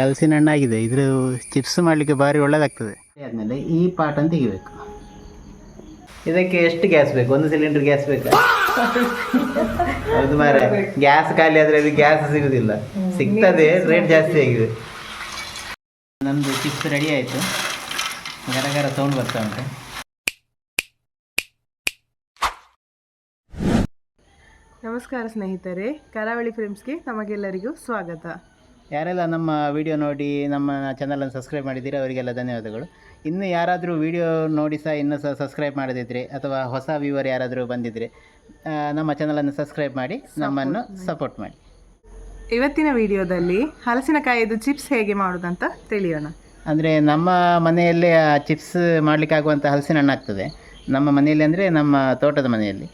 ಹಲಸಿನ ಹಣ್ಣಾಗಿದೆ, ಇದ್ರ ಚಿಪ್ಸ್ ಮಾಡಲಿಕ್ಕೆ ಭಾರಿ ಒಳ್ಳೆಯದಾಗ್ತದೆ. ಆದಮೇಲೆ ಈ ಪಾಟನ್ನು ತೆಗಿಬೇಕು. ಇದಕ್ಕೆ ಎಷ್ಟು ಗ್ಯಾಸ್ ಬೇಕು? 1 ಸಿಲಿಂಡರ್ ಗ್ಯಾಸ್ ಬೇಕಾ? ಹೌದು ಮಾರೆ, ಗ್ಯಾಸ್ ಖಾಲಿ ಆದರೆ ಅದು ಗ್ಯಾಸ್ ಸಿಗುದಿಲ್ಲ. ಸಿಗ್ತದೆ, ರೇಟ್ ಜಾಸ್ತಿ ಆಗಿದೆ. ನಮ್ಮದು ಚಿಪ್ಸ್ ರೆಡಿ ಆಯಿತು. ಗರಗರ ಸೌಂಡ್ ಬರ್ತಾ ಉಂಟು. ನಮಸ್ಕಾರ ಸ್ನೇಹಿತರೆ, ಕರಾವಳಿ ಫಿಲ್ಮ್ಸ್ಗೆ ತಮಗೆಲ್ಲರಿಗೂ ಸ್ವಾಗತ. ಯಾರೆಲ್ಲ ನಮ್ಮ ವಿಡಿಯೋ ನೋಡಿ ನಮ್ಮ ಚಾನಲನ್ನು ಸಬ್ಸ್ಕ್ರೈಬ್ ಮಾಡಿದ್ದೀರಿ ಅವರಿಗೆಲ್ಲ ಧನ್ಯವಾದಗಳು. ಇನ್ನು ಯಾರಾದರೂ ವಿಡಿಯೋ ನೋಡಿ ಇನ್ನೂ ಸಹ ಸಬ್ಸ್ಕ್ರೈಬ್ ಮಾಡದಿದ್ದರೆ ಅಥವಾ ಹೊಸ ವ್ಯೂವರ್ ಯಾರಾದರೂ ಬಂದಿದ್ದರೆ ನಮ್ಮ ಚಾನಲನ್ನು ಸಬ್ಸ್ಕ್ರೈಬ್ ಮಾಡಿ ನಮ್ಮನ್ನು ಸಪೋರ್ಟ್ ಮಾಡಿ. ಇವತ್ತಿನ ವಿಡಿಯೋದಲ್ಲಿ ಹಲಸಿನಕಾಯಿದು ಚಿಪ್ಸ್ ಹೇಗೆ ಮಾಡೋದಂತ ತಿಳಿಯೋಣ. ಅಂದರೆ ನಮ್ಮ ಮನೆಯಲ್ಲೇ ಚಿಪ್ಸ್ ಮಾಡಲಿಕ್ಕಾಗುವಂಥ ಹಲಸಿನ ಹಣ್ಣು ಆಗ್ತದೆ. ನಮ್ಮ ಮನೆಯಲ್ಲಿ ಅಂದರೆ ನಮ್ಮ ತೋಟದ ಮನೆಯಲ್ಲಿ.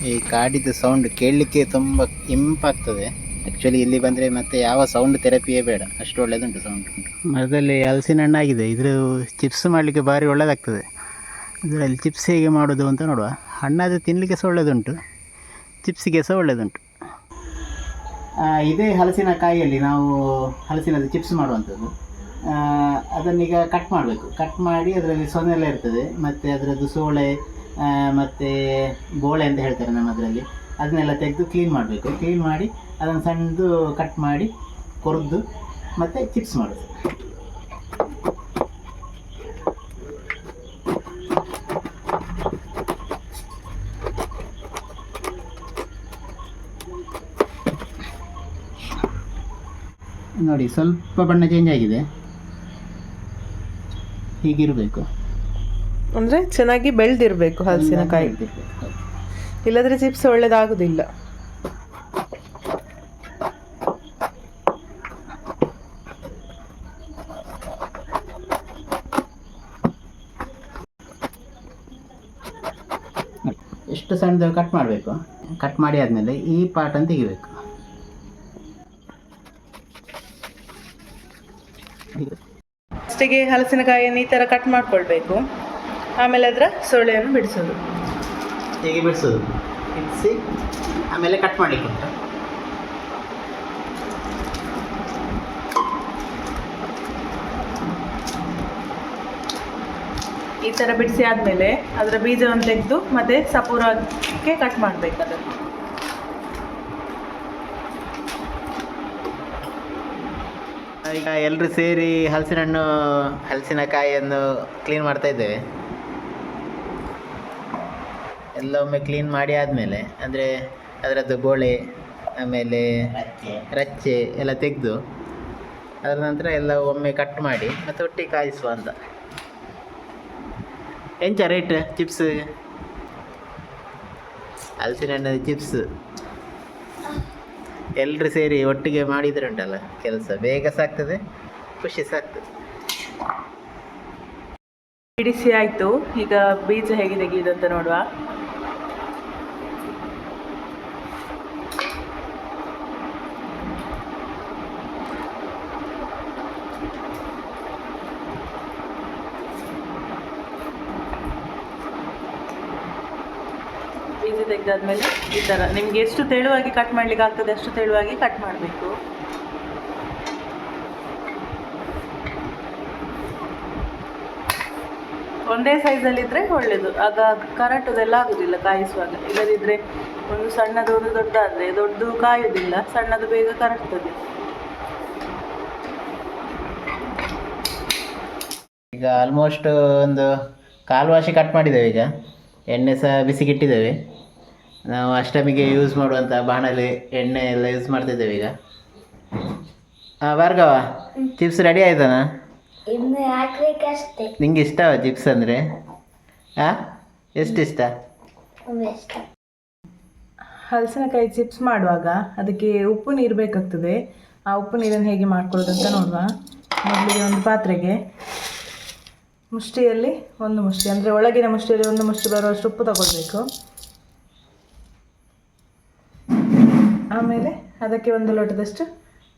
ಈ ಕಾಡಿದ ಸೌಂಡ್ ಕೇಳಲಿಕ್ಕೆ ತುಂಬ ಇಂಪಾಗ್ತದೆ. ಆ್ಯಕ್ಚುಲಿ ಇಲ್ಲಿ ಬಂದರೆ ಮತ್ತೆ ಯಾವ ಸೌಂಡ್ ಥೆರಪಿಯೇ ಬೇಡ, ಅಷ್ಟು ಒಳ್ಳೆಯದುಂಟು ಸೌಂಡ್. ಮರದಲ್ಲಿ ಹಲಸಿನ ಹಣ್ಣಾಗಿದೆ, ಇದ್ರ ಚಿಪ್ಸ್ ಮಾಡಲಿಕ್ಕೆ ಭಾರಿ ಒಳ್ಳೆಯದಾಗ್ತದೆ. ಇದರಲ್ಲಿ ಚಿಪ್ಸ್ ಹೇಗೆ ಮಾಡೋದು ಅಂತ ನೋಡುವ. ಹಣ್ಣಾದರೆ ತಿನ್ನಲಿಕ್ಕೆ ಸಹ ಒಳ್ಳೆಯದುಂಟು, ಚಿಪ್ಸಿಗೆ ಸಹ ಒಳ್ಳೆಯದುಂಟು. ಇದೇ ಹಲಸಿನ ಕಾಯಿಯಲ್ಲಿ ನಾವು ಹಲಸಿನದ್ದು ಚಿಪ್ಸ್ ಮಾಡುವಂಥದ್ದು. ಅದನ್ನೀಗ ಕಟ್ ಮಾಡಬೇಕು. ಕಟ್ ಮಾಡಿ ಅದರಲ್ಲಿ ಸೊನ್ನೆಲ್ಲ ಇರ್ತದೆ, ಮತ್ತು ಅದರದ್ದು ಸೋಳೆ ಮತ್ತು ಬೋಳೆ ಅಂತ ಹೇಳ್ತಾರೆ ನಮ್ಮದರಲ್ಲಿ, ಅದನ್ನೆಲ್ಲ ತೆಗೆದು ಕ್ಲೀನ್ ಮಾಡಬೇಕು. ಕ್ಲೀನ್ ಮಾಡಿ ಅದನ್ನು ಸಣ್ಣದು ಕಟ್ ಮಾಡಿ ಕೊರೆದು ಮತ್ತು ಚಿಪ್ಸ್ ಮಾಡೋದು. ನೋಡಿ, ಸ್ವಲ್ಪ ಬಣ್ಣ ಚೇಂಜ್ ಆಗಿದೆ, ಹೀಗಿರಬೇಕು. ಅಂದರೆ ಚೆನ್ನಾಗಿ ಬೆಳೆದಿರಬೇಕು ಹಲಸಿನಕಾಯಿ, ಇಲ್ಲದ್ರೆ ಚಿಪ್ಸ್ ಒಳ್ಳೇದಾಗುದಿಲ್ಲ. ಎಷ್ಟು ಸಣ್ಣದು ಕಟ್ ಮಾಡಬೇಕು. ಕಟ್ ಮಾಡಿ ಆದಮೇಲೆ ಈ ಪಾಟನ್ನು ತೆಗಿಬೇಕು. ಫಸ್ಟಿಗೆ ಹಲಸಿನಕಾಯಿಯನ್ನು ಈ ಥರ ಕಟ್ ಮಾಡ್ಕೊಳ್ಬೇಕು. ಆಮೇಲೆ ಅದರ ಸೊಳ್ಳೆಯನ್ನು ಬಿಡಿಸೋದು. ಹೇಗೆ ಬಿಡಿಸೋದು? ಬಿಡಿಸಿ ಆಮೇಲೆ ಕಟ್ ಮಾಡಲಿಕ್ಕೆ ಉಂಟು. ಈ ಥರ ಬಿಡಿಸಿ ಆದಮೇಲೆ ಅದರ ಬೀಜವನ್ನು ತೆಗೆದು ಮತ್ತೆ ಸಪೂರಕ್ಕೆ ಕಟ್ ಮಾಡಬೇಕು ಅದನ್ನು. ಈಗ ಎಲ್ಲರೂ ಸೇರಿ ಹಲಸಿನಕಾಯಿಯನ್ನು ಕ್ಲೀನ್ ಮಾಡ್ತಾ ಇದ್ದೇವೆ. ಎಲ್ಲ ಒಮ್ಮೆ ಕ್ಲೀನ್ ಮಾಡಿ ಆದಮೇಲೆ ಅಂದರೆ ಅದರದ್ದು ಬೋಳೆ ಆಮೇಲೆ ರಚ್ಚೆ ಎಲ್ಲ ತೆಗೆದು ಅದರ ನಂತರ ಎಲ್ಲ ಒಮ್ಮೆ ಕಟ್ ಮಾಡಿ ಮತ್ತು ಒಟ್ಟಿಗೆ ಕಾಯಿಸುವ ಅಂತ. ಎಂಚ ರೇಟ್ ಚಿಪ್ಸ್? ಹಲಸಿನ ಹಣ್ಣು ಚಿಪ್ಸ್ ಎಲ್ಲರೂ ಸೇರಿ ಒಟ್ಟಿಗೆ ಮಾಡಿದರೆ ಉಂಟಲ್ಲ ಕೆಲಸ ಬೇಗ ಸಾಗ್ತದೆ, ಖುಷಿ ಸಾಗ್ತದೆ. ಬಿಡಿಸಿ ಆಯಿತು. ಈಗ ಬೀಜ ಹೇಗೆ ತೆಗೆಯುವುದು ಅಂತ ನೋಡುವ. ಬೀಜ ತೆಗೆದಾದ್ಮೇಲೆ ಈ ಥರ ನಿಮಗೆ ಎಷ್ಟು ತೆಳುವಾಗಿ ಕಟ್ ಮಾಡಲಿಕ್ಕೆ ಆಗ್ತದೆ ಅಷ್ಟು ತೆಳುವಾಗಿ ಕಟ್ ಮಾಡಬೇಕು. ಒಂದೇ ಸೈಜಲ್ಲಿದ್ದರೆ ಒಳ್ಳೆಯದು, ಆಗ ಕರೆಂಟದೆಲ್ಲ ಆಗೋದಿಲ್ಲ ಕಾಯಿಸುವಾಗ. ಇಲ್ಲದಿದ್ದರೆ ಒಂದು ಸಣ್ಣದು ಒಂದು ದೊಡ್ಡದಾದರೆ ದೊಡ್ಡದು ಕಾಯೋದಿಲ್ಲ, ಸಣ್ಣದು ಬೇಗ ಕರಗ್ತದೆ. ಈಗ ಆಲ್ಮೋಸ್ಟ್ ಒಂದು ಕಾಲು ವಾಸಿ ಕಟ್ ಮಾಡಿದ್ದೇವೆ. ಈಗ ಎಣ್ಣೆ ಸಹ ಬಿಸಿಗಿಟ್ಟಿದ್ದೇವೆ. ನಾವು ಅಷ್ಟಮಿಗೆ ಯೂಸ್ ಮಾಡುವಂಥ ಬಾಣಲೆ ಎಣ್ಣೆ ಎಲ್ಲ ಯೂಸ್ ಮಾಡ್ತಿದ್ದೇವೆ ಈಗ. ಭಾರ್ಗವ, ಚಿಪ್ಸ್ ರೆಡಿ ಆಯ್ತಾನ? ನಿಂಗೆ ಇಷ್ಟವ ಚಿಪ್ಸ್ ಅಂದರೆ? ಎಷ್ಟು ಇಷ್ಟ? ಹಲಸಿನಕಾಯಿ ಚಿಪ್ಸ್ ಮಾಡುವಾಗ ಅದಕ್ಕೆ ಉಪ್ಪು ನೀರು ಬೇಕಾಗ್ತದೆ. ಆ ಉಪ್ಪು ನೀರನ್ನು ಹೇಗೆ ಮಾಡ್ಕೊಳ್ಳೋದಂತ ನೋಡುವ. ಮೊದಲಿಗೆ ಒಂದು ಪಾತ್ರೆಗೆ ಮುಷ್ಟಿಯಲ್ಲಿ ಒಂದು ಮುಷ್ಟಿ, ಅಂದರೆ ಒಳಗಿನ ಮುಷ್ಟಿಯಲ್ಲಿ ಒಂದು ಮುಷ್ಟಿ ಬರುವಷ್ಟು ಉಪ್ಪು ತಗೊಳ್ಬೇಕು. ಆಮೇಲೆ ಅದಕ್ಕೆ ಒಂದು ಲೋಟದಷ್ಟು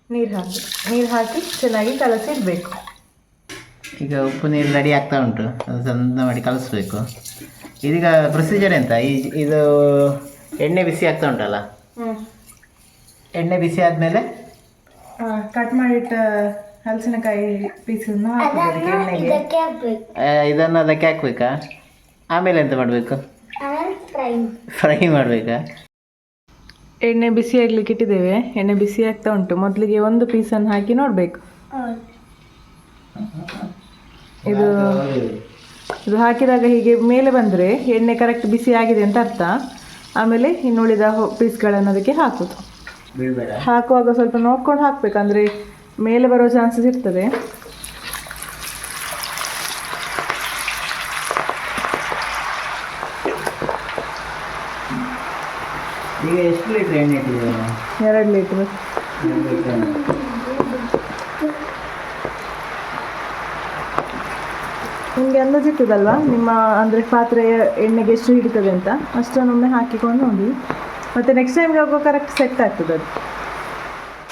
ನೀರು ಹಾಕಿ ಚೆನ್ನಾಗಿ ಕಲಸಿ ಇಡಬೇಕು. ಈಗ ಉಪ್ಪು ನೀರು ರೆಡಿ ಆಗ್ತಾ ಉಂಟು, ಅದು ಸಣ್ಣ ಮಾಡಿ ಕಲಿಸ್ಬೇಕು. ಇದೀಗ ಪ್ರೊಸೀಜರ್ ಎಂತ? ಇದು ಎಣ್ಣೆ ಬಿಸಿ ಆಗ್ತಾ ಉಂಟಲ್ಲ, ಎಣ್ಣೆ ಬಿಸಿ ಆದಮೇಲೆ ಕಟ್ ಮಾಡಿಟ್ಟ ಹಲಸಿನಕಾಯಿ ಪೀಸನ್ನು ಹಾಕಬೇಕು ಎಣ್ಣೆಗೆ. ಇದನ್ನು ಅದಕ್ಕೆ ಹಾಕ್ಬೇಕಾ? ಆಮೇಲೆ ಎಂತ ಮಾಡಬೇಕು? ಫ್ರೈ ಮಾಡಬೇಕಾ? ಎಣ್ಣೆ ಬಿಸಿ ಆಗ್ಲಿಕ್ಕೆ ಇಟ್ಟಿದ್ದೇವೆ. ಎಣ್ಣೆ ಬಿಸಿ ಆಗ್ತಾ ಉಂಟು. ಮೊದಲಿಗೆ ಒಂದು ಪೀಸನ್ನು ಹಾಕಿ ನೋಡಬೇಕು. ಇದು ಹಾಕಿದಾಗ ಹೀಗೆ ಮೇಲೆ ಬಂದರೆ ಎಣ್ಣೆ ಕರೆಕ್ಟ್ ಬಿಸಿ ಆಗಿದೆ ಅಂತ ಅರ್ಥ. ಆಮೇಲೆ ಇನ್ನುಳಿದ ಪೀಸ್ಗಳನ್ನು ಅದಕ್ಕೆ ಹಾಕೋದು. ಹಾಕುವಾಗ ಸ್ವಲ್ಪ ನೋಡ್ಕೊಂಡು ಹಾಕ್ಬೇಕಂದ್ರೆ ಮೇಲೆ ಬರೋ ಚಾನ್ಸಸ್ ಇರ್ತದೆ. ಈಗ ಎಷ್ಟು ಲೀಟ್ರ್ ಎಣ್ಣೆ ಇಟ್ಟಿದ್ದೀವಿ? 2 ಲೀಟ್ರ್. ನಿಮಗೆ ಅಂದಾಜಿರ್ತದಲ್ವಾ ನಿಮ್ಮ ಅಂದರೆ ಪಾತ್ರೆ ಎಣ್ಣೆಗೆ ಎಷ್ಟು ಹಿಡಿತದೆ ಅಂತ, ಅಷ್ಟನ್ನೊಮ್ಮೆ ಹಾಕಿಕೊಂಡು ನೋಡಿ. ಮತ್ತು ನೆಕ್ಸ್ಟ್ ಟೈಮ್ಗೆ ಹೋಗೋ ಕರೆಕ್ಟ್ ಸೆಟ್ ಆಗ್ತದೆ. ಅದು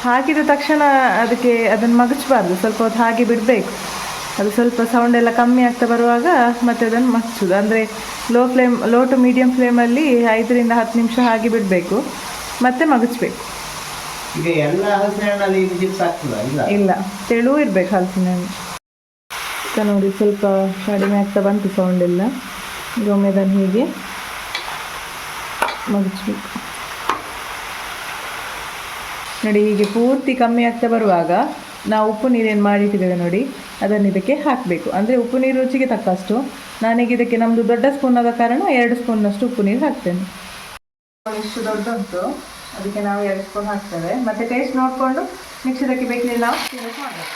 ಹಾಕಿದ ತಕ್ಷಣ ಅದನ್ನು ಮಗಚಬಾರ್ದು, ಸ್ವಲ್ಪ ಹೊತ್ತು ಹಾಗೆ ಬಿಡಬೇಕು. ಅದು ಸ್ವಲ್ಪ ಸೌಂಡ್ ಎಲ್ಲ ಕಮ್ಮಿ ಆಗ್ತಾ ಬರುವಾಗ ಮತ್ತೆ ಅದನ್ನು ಮಗ್ಚೋದು. ಅಂದರೆ ಲೋ ಟು ಮೀಡಿಯಮ್ ಫ್ಲೇಮಲ್ಲಿ 5 ರಿಂದ 10 ನಿಮಿಷ ಹಾಗೆ ಬಿಡಬೇಕು, ಮತ್ತೆ ಮಗಚಬೇಕು. ಈಗ ಎಲ್ಲ ಹಲಸಿನ ಹಣ್ಣಲ್ಲಿ ಚಿಪ್ಸ್ ಆಗ್ತದಾ? ಇಲ್ಲ, ತೆಳು ಇರಬೇಕು ಹಲಸಿನ ಹಣ್ಣು. ನೋಡಿ ಸ್ವಲ್ಪ ಕಡಿಮೆ ಆಗ್ತಾ ಬಂತು ಸೌಂಡ್ ಎಲ್ಲ. ಈಗ ಒಮ್ಮೆ ಅದನ್ನು ಹೀಗೆ ಮಗಚಬೇಕು. ನೋಡಿ ಹೀಗೆ ಪೂರ್ತಿ ಕಮ್ಮಿ ಆಗ್ತಾ ಬರುವಾಗ ನಾವು ಉಪ್ಪು ನೀರೇನು ಮಾಡಿಟ್ಟಿದ್ದೇವೆ ನೋಡಿ, ಅದನ್ನು ಇದಕ್ಕೆ ಹಾಕಬೇಕು. ಅಂದರೆ ಉಪ್ಪು ನೀರು ರುಚಿಗೆ ತಕ್ಕಷ್ಟು. ನಾನೀಗ ಇದಕ್ಕೆ ನಮ್ಮದು ದೊಡ್ಡ ಸ್ಪೂನ್ ಆದ ಕಾರಣ 2 ಸ್ಪೂನ್ನಷ್ಟು ಉಪ್ಪು ನೀರು ಹಾಕ್ತೇನೆ. ಇಷ್ಟು ದೊಡ್ಡ ಉಂಟು, ಅದಕ್ಕೆ ನಾವು 2 ಸ್ಪೂನ್ ಹಾಕ್ತೇವೆ. ಮತ್ತು ಟೇಸ್ಟ್ ನೋಡಿಕೊಂಡು ಮಿಕ್ಸಿದಕ್ಕೆ ಬೇಕಿದ್ರೆ ನಾವು ಟೇಸ್ಟ್ ಮಾಡಬೇಕು.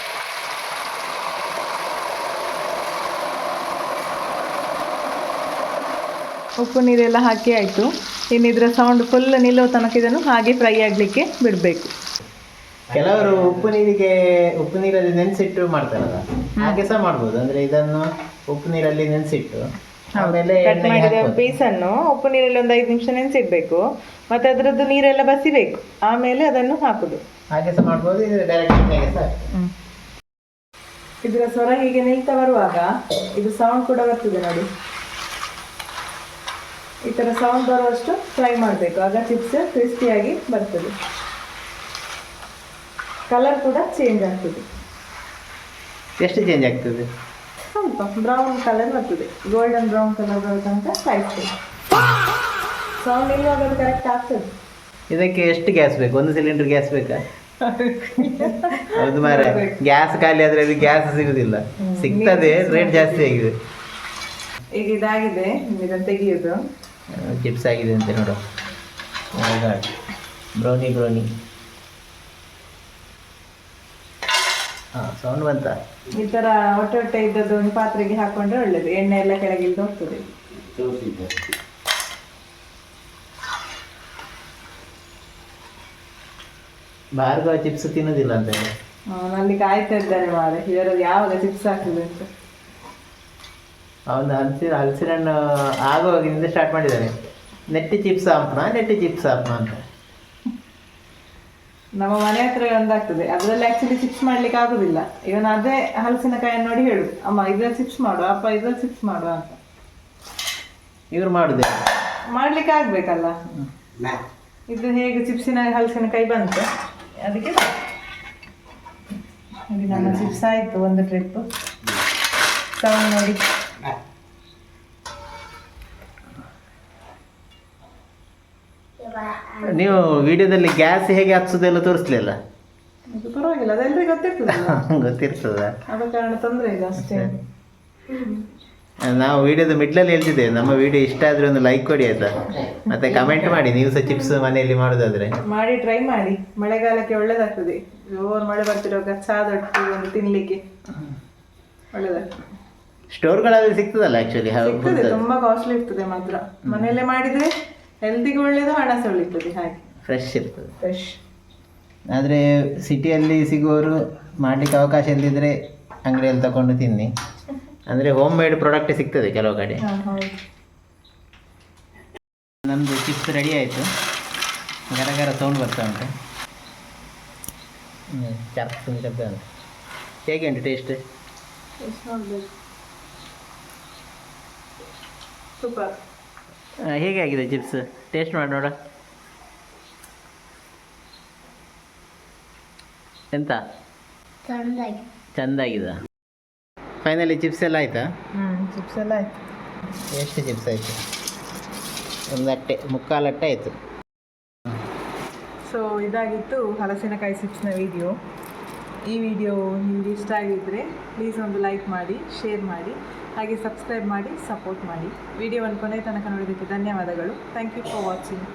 ಉಪ್ಪು ನೀರೆಲ್ಲ ಹಾಕಿ ಆಯಿತು. ಇನ್ನು ಇದರ ಸೌಂಡ್ ಫುಲ್ ನಿಲ್ಲೋ ತನಕ ಇದನ್ನು ಹಾಗೆ ಫ್ರೈ ಆಗಲಿಕ್ಕೆ ಬಿಡಬೇಕು. ಕೆಲವರು ಉಪ್ಪು ನೀರಲ್ಲಿ ನೆನೆಸಿಟ್ಟು ಮಾಡ್ತಾರಲ್ಲ, ಹಾಗೆ ಸಹ ಮಾಡ್ಬೋದು. ಅಂದರೆ ಇದನ್ನು ಉಪ್ಪು ನೀರಲ್ಲಿ ನೆನೆಸಿಟ್ಟು ಆಮೇಲೆ ಕಟ್ ಮಾಡಿದ ಪೀಸನ್ನು ಉಪ್ಪು ನೀರಲ್ಲಿ ಒಂದು 5 ನಿಮಿಷ ನೆನೆಸಿಡಬೇಕು. ಮತ್ತು ಅದರದ್ದು ನೀರೆಲ್ಲ ಬಸಿಬೇಕು, ಆಮೇಲೆ ಅದನ್ನು ಹಾಕೋದು. ಹಾಗೆ ಸಹ ಮಾಡ್ಬೋದು. ಇದು ಡೈರೆಕ್ಟ್ ಎಣ್ಣೆಗೆ ಸಹ. ಇದರ ಸ್ವರ ಹೀಗೆ ನಿಲ್ತಾ ಬರುವಾಗ ಇದು ಸೌಂಡ್ ಕೂಡ ಬರ್ತದೆ ನೋಡಿ. ಈ ಥರ ಸೌಂಡ್ ಬರುವಷ್ಟು ಫ್ರೈ ಮಾಡಬೇಕು, ಆಗ ಚಿಪ್ಸ್ ಕ್ರಿಸ್ಪಿಯಾಗಿ ಬರ್ತದೆ. ಕಲರ್ ಕೂಡ ಚೇಂಜ್ ಆಗ್ತದೆ. ಎಷ್ಟು ಚೇಂಜ್ ಆಗ್ತದೆ? ಸ್ವಲ್ಪ ಬ್ರೌನ್ ಕಲರ್ ಬರ್ತದೆ, ಗೋಲ್ಡನ್ ಬ್ರೌನ್ ಕಲರ್ ಬರೋ ತನಕ ಕಾಯಿಸ್ಬೇಕು. ಸೌಂಡ್ ನಿಲ್ಲುವಾಗ ಅದು ಕರೆಕ್ಟ್ ಆಗ್ತದೆ. ಇದಕ್ಕೆ ಎಷ್ಟು ಗ್ಯಾಸ್ ಬೇಕು? 1 ಸಿಲಿಂಡರ್ ಗ್ಯಾಸ್ ಬೇಕಾ? ಹೌದು ಮಾರೆ, ಗ್ಯಾಸ್ ಖಾಲಿ ಆದರೆ ಅದು ಗ್ಯಾಸ್ ಸಿಗುದಿಲ್ಲ. ಸಿಗ್ತದೆ, ರೇಟ್ ಜಾಸ್ತಿ ಆಗಿದೆ. ಈಗ ಇದಾಗಿದೆ, ಇದನ್ನು ತೆಗೆಯೋದು. ಚಿಪ್ಸ್ ಆಗಿದೆ ಅಂತ ನೋಡು. ಬ್ರೌನಿ. ಹಾಂ, ಸೌಂಡ್ ಬಂತ. ಈ ಥರ ಹೊಟ್ಟೆ ಇದ್ದದ್ದು ಒಂದು ಪಾತ್ರೆಗೆ ಹಾಕೊಂಡ್ರೆ ಒಳ್ಳೇದು, ಎಣ್ಣೆ ಎಲ್ಲ ಕೆಳಗೆ ಇಳಿದು ಹೋಗ್ತದೆ. ಭಾರ್ಗವ ಚಿಪ್ಸ್ ತಿನ್ನೋದಿಲ್ಲ ಅಂತ ಹೇಳಿ ನಲ್ಲಿ ಕಾಯ್ತಾ ಇದ್ದಾನೆ ಮಾರೆ, ಇದರಲ್ಲಿ ಯಾವಾಗ ಚಿಪ್ಸ್ ಹಾಕ್ತದೆ ಅಂತ. ಅವನು ಹಲಸಿನ ಹಣ್ಣು ಆಗುವಾಗಿನಿಂದ ಸ್ಟಾರ್ಟ್ ಮಾಡಿದ್ದಾನೆ. ನೆಟ್ಟಿ ಚಿಪ್ಸ್ ಹಾಕ್ನ ಅಂತ. ನಮ್ಮ ಮನೆ ಹತ್ರ ಒಂದಾಗ್ತದೆ, ಅದರಲ್ಲಿ ಆ್ಯಕ್ಚುಲಿ ಚಿಪ್ಸ್ ಮಾಡ್ಲಿಕ್ಕೆ ಆಗೋದಿಲ್ಲ. ಇವನು ಅದೇ ಹಲಸಿನಕಾಯನ್ನು ನೋಡಿ ಹೇಳುದು, ಅಮ್ಮ ಇದ್ರಲ್ಲಿ ಚಿಪ್ಸ್ ಮಾಡುವ, ಅಪ್ಪ ಇದ್ರಲ್ಲಿ ಚಿಪ್ಸ್ ಮಾಡುವ ಅಂತ. ಇವ್ರು ಮಾಡುದೇ ಮಾಡ್ಲಿಕ್ಕೆ ಆಗ್ಬೇಕಲ್ಲ. ಇದು ಹೇಗೆ ಹಲಸಿನಕಾಯಿ ಬಂತು, ಅದಕ್ಕೆ ನಮ್ಮ ಚಿಪ್ಸ್ ಆಯಿತು ಒಂದು ಟ್ರಿಪ್. ಸೌಂಡ್ ನೋಡಿ. ನೀವು ವಿಡಿಯೋದಲ್ಲಿ ಗ್ಯಾಸ್ ಹೇಗೆ ಹಚ್ಚೋದೆಲ್ಲ ತೋರಿಸ್ಲಿಲ್ಲ? ಪರವಾಗಿಲ್ಲ, ಅದೆಲ್ಲರಿಗೂ ಗೊತ್ತಿರ್ತದ. ಆದ ಕಾರಣ ತೊಂದರೆ ಇಲ್ಲ ಅಷ್ಟೇ. ನಾವು ವಿಡಿಯೋದ ಮಿಡ್ಲಲ್ಲಿ ಹೇಳ್ತಿದ್ದೇವೆ, ನಮ್ಮ ವಿಡಿಯೋ ಇಷ್ಟ ಆದರೆ ಒಂದು ಲೈಕ್ ಕೊಡಿ ಆಯ್ತಾ, ಮತ್ತೆ ಕಮೆಂಟ್ ಮಾಡಿ. ನೀವು ಸಹ ಚಿಪ್ಸ್ ಮನೆಯಲ್ಲಿ ಮಾಡೋದಾದ್ರೆ ಮಾಡಿ ಟ್ರೈ ಮಾಡಿ. ಮಳೆಗಾಲಕ್ಕೆ ಒಳ್ಳೇದಾಗ್ತದೆ. ಜೋರು ಮಳೆ ಬರ್ತಿರುವಾಗ ಚಾದೊಟ್ಟು ಒಂದು ತಿನ್ಲಿಕ್ಕೆ ಒಳ್ಳೇದಾಗ್ತದೆ. ಸ್ಟೋರ್ಗಳಲ್ಲಿ ಸಿಗ್ತದಲ್ಲ ಆಕ್ಚುಲಿ? ಸಿಗ್ತದೆ, ತುಂಬಾ ಕಾಸ್ಟ್ಲಿ ಇರ್ತದೆ ಮಾತ್ರ. ಮನೆಯಲ್ಲೇ ಮಾಡಿದ್ರೆ ಹೆಲ್ತಿಗೆ ಒಳ್ಳೇದು, ಹಣ ಸಹ ಉಳಿತದೆ. ಹಾಗೆ ಫ್ರೆಶ್ ಇರ್ತದೆ. ಫ್ರೆಶ್. ಆದರೆ ಸಿಟಿಯಲ್ಲಿ ಸಿಗುವವರು ಮಾಡಲಿಕ್ಕೆ ಅವಕಾಶ ಇಲ್ಲದಿದ್ದರೆ ಅಂಗಡಿಯಲ್ಲಿ ತಗೊಂಡು ತಿನ್ನಿ. ಅಂದರೆ ಹೋಮ್ ಮೇಡ್ ಪ್ರಾಡಕ್ಟ್ ಸಿಗ್ತದೆ ಕೆಲವು ಕಡೆ. ನಮ್ಮದು ಚಿಪ್ಸ್ ರೆಡಿ ಆಯಿತು. ಗರಗರ ಸೌಂಡ್ ಬರ್ತಾ ಉಂಟು. ಶಬ್ದ ಉಂಟು. ಹೇಗೆ ಉಂಟು ಟೇಸ್ಟ್? ಸೂಪರ್. ಹೇಗೆ ಆಗಿದೆ ಚಿಪ್ಸ್? ಟೇಸ್ಟ್ ಮಾಡಿ ನೋಡ. ಎಂತ ಚೆಂದಾಗಿದ. ಫೈನಲಿ ಚಿಪ್ಸ್ ಎಲ್ಲ ಆಯಿತಾ? ಚಿಪ್ಸ್ ಎಲ್ಲ ಆಯ್ತು. ಎಷ್ಟು ಚಿಪ್ಸ್ ಆಯಿತು? ಒಂದು ಅಟ್ಟೆ, ಮುಕ್ಕಾಲು ಅಟ್ಟೆ ಆಯಿತು. ಸೊ ಇದಾಗಿತ್ತು ಹಲಸಿನಕಾಯಿ ಚಿಪ್ಸ್ನ ವಿಡಿಯೋ. ಈ ವಿಡಿಯೋ ನಿಮಗೆ ಇಷ್ಟ ಆಗಿದ್ದರೆ ಪ್ಲೀಸ್ ಒಂದು ಲೈಕ್ ಮಾಡಿ, ಶೇರ್ ಮಾಡಿ, ಹಾಗೆ ಸಬ್ಸ್ಕ್ರೈಬ್ ಮಾಡಿ, ಸಪೋರ್ಟ್ ಮಾಡಿ. ವಿಡಿಯೋವನ್ನು ಕೊನೆ ತನಕ ನೋಡೋದಕ್ಕೆ ಧನ್ಯವಾದಗಳು. Thank you for watching.